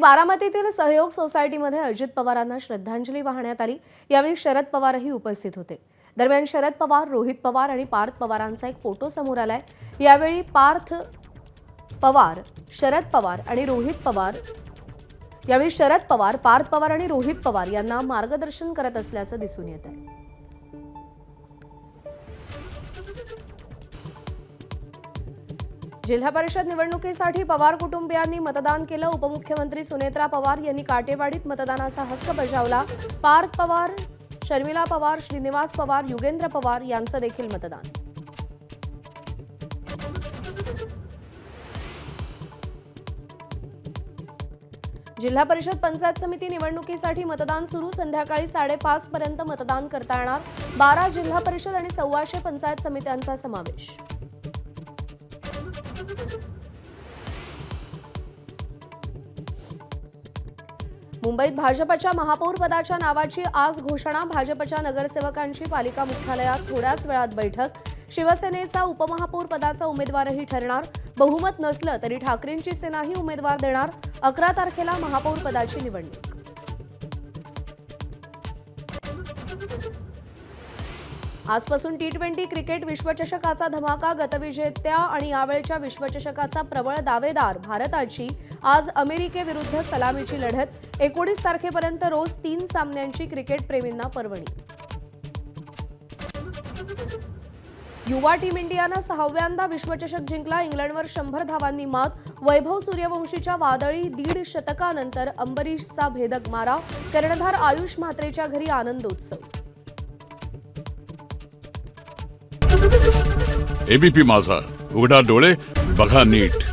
बारामतीतील सहयोग सोसायटीमध्ये अजित पवारांना श्रद्धांजली वाहण्यात आली। यावेळी शरद पवारही उपस्थित होते। दरम्यान शरद पवार, रोहित पवार आणि पार्थ पवारांचा एक फोटो समोर आलाय। यावेळी शरद पवार, पार्थ पवार आणि रोहित पवार यांना मार्गदर्शन करत असल्याचं दिसून येत आहे। जिल्हा परिषद निवडणुकीसाठी पवार कुटुंबियांनी मतदान केलं। उपमुख्यमंत्री सुनेत्रा पवार यांनी काटेवाडीत मतदानाचा हक्क बजावला। पार्थ पवार, शर्मिला पवार, श्रीनिवास पवार, युगेंद्र पवार यांचं देखील मतदान। जिल्हा परिषद पंचायत समिती निवडणुकीसाठी मतदान सुरू। संध्याकाळी 5:30 पर्यंत मतदान करता येणार। 12 जिल्हा परिषद आणि 125 पंचायत समित्यांचा समावेश। मुंबईत भाजपच्या महापौर पदाच्या नावाची आज घोषणा। भाजपच्या नगरसेवकांची पालिका मुख्यालयात थोड्याच वेळात बैठक। शिवसेनेचा उपमहापौर पदाचा उमेदवारही ठरणार। बहुमत नसलं तरी ठाकरेंची सेनाही उमेदवार देणार। 11 तारखेला महापौर पदाची निवडणूक। आजपासून T20 क्रिकेट विश्वचषकाचा धमाका। गतविजेत्या आणि यावेळच्या विश्वचषकाचा प्रबळ दावेदार भारताची आज अमेरिकेविरुद्ध सलामीची लढत। 19 तारखेपर्यंत रोज 3 सामन्यांची क्रिकेट प्रेमींना पर्वणी। युवा टीम इंडियानं 6व्यांदा विश्वचषक जिंकला। इंग्लंडवर 100 धावांनी मात। वैभव सूर्यवंशीच्या वादळी 1.5 शतकानंतर अंबरीशचा भेदक मारा। कर्णधार आयुष म्हात्रेच्या घरी आनंदोत्सव। एबीपी माझा, उघडा डोळे बघा नीट।